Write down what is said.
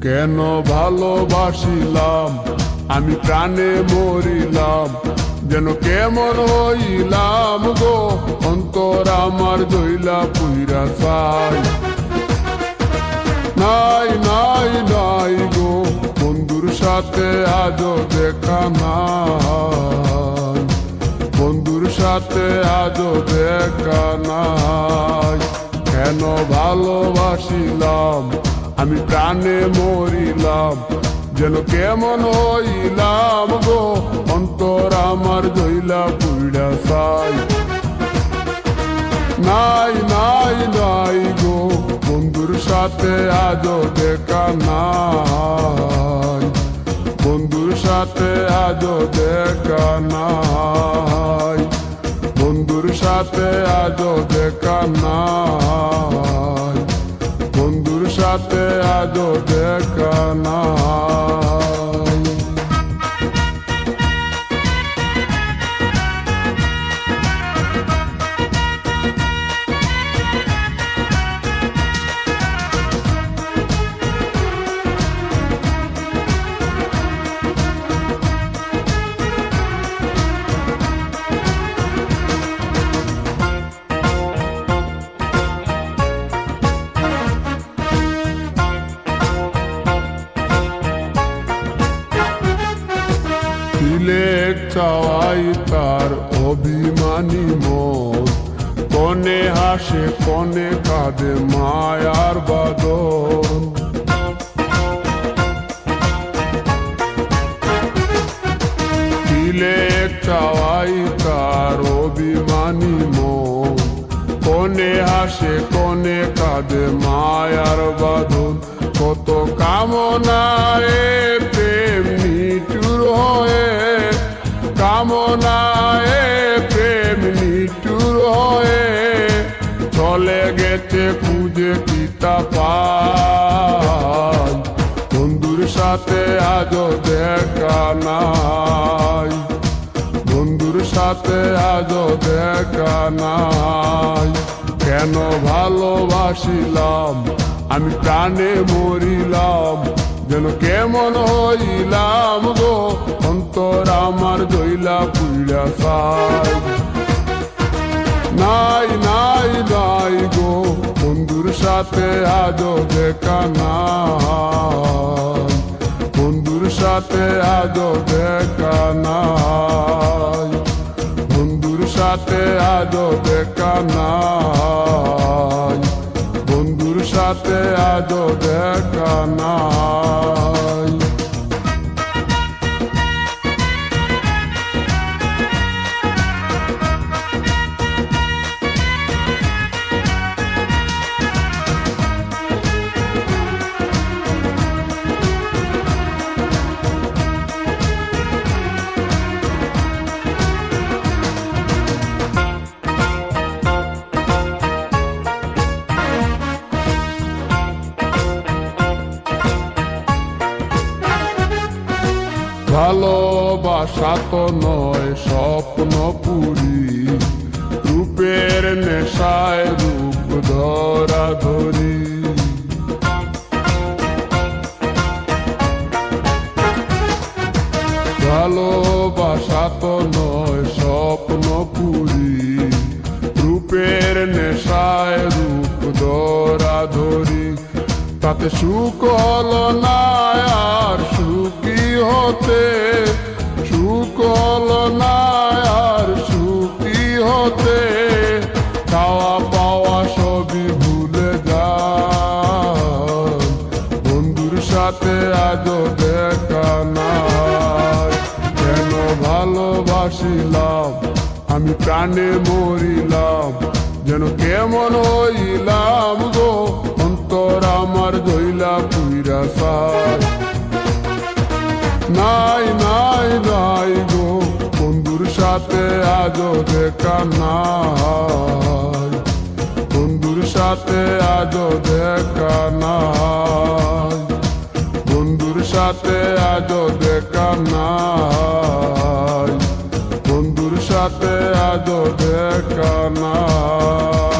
কেন ভালোবাসিলাম আমি প্রাণে মরিলাম, যেন কেমন হইলাম গো অন্তর আমার দইলা পুইরা চাই। নাই নাই নাই গো বন্ধুর সাথে আজও দেখা নাই, বন্ধুর সাথে আজও দেখা নাই। কেন ভালোবাসিলাম আমি প্রাণে মরিলাম, যেন কেমন হইলাম গো অন্তর আমার দইলা পুইরা চাই। নাই নাই নাই গো বন্ধুর সাথে আজও দেখা নাই, বন্ধুর সাথে আজও দেখা নাই, বন্ধুর সাথে আজও দেখা নাই, বন্ধুর সাথে আজও দেখা নাই। তিলেক চাওয়াই তার অভিমানী মন, কনে হাসে কনে কাঁদে মায়ার বাদন। তিলেক চাওয়াই তার অভিমানী মন, কনে হাসে কনে কাঁদে মায়ার বাদন। কত কামনায় প্রেম নিঠুর হয়ে, কামনায় প্রেম নিঠুর হয়ে চলে গেছে খুঁজে পিতা পাই। বন্ধুর সাথে আজও দেখা নাই, বন্ধুর সাথে আজও দেখা নাই। কেন ভালোবাসিলাম আমি প্রাণে মরিলাম, যেন কেমন হইলাম গো অন্তর আমার দইলা পুইরা চাই। নাই নাই নাই গো বন্ধুর সাথে আজও দেখা নাই, বন্ধুর সাথে আজও দেখা নাই, বন্ধুর সাথে আজও দেখা নাই, বন্ধুর সাথে আজও দেখা নাই। ভালোবাসা তো নয় স্বপ্ন পুরি, রূপের নেশায় রূপ ধরা ধরি। ভালোবাসা তো নয় স্বপ্ন পুরি, রূপের নেশায় রূপ ধরা ধরি। তাতে সুখ হলো না আর সুখী হতে, সুখ হলো না আর সুখী হতে। খাওয়া পাওয়া সবই ভুলে যায়, বন্ধুর সাথে আজও দেখা নাই। কেন ভালোবাসিলাম আমি প্রাণে মরিলাম, যেন কেমন হইলাম গো অন্তর আমার দইলা পুইরা চাই। নাই নাই নাই গো বন্ধুর সাথে আজও দেখা নাই, বন্ধুর সাথে আজও দেখা নাই, বন্ধুর সাথে আজও দেখা নাই, বন্ধুর সাথে আজও দেখা নাই।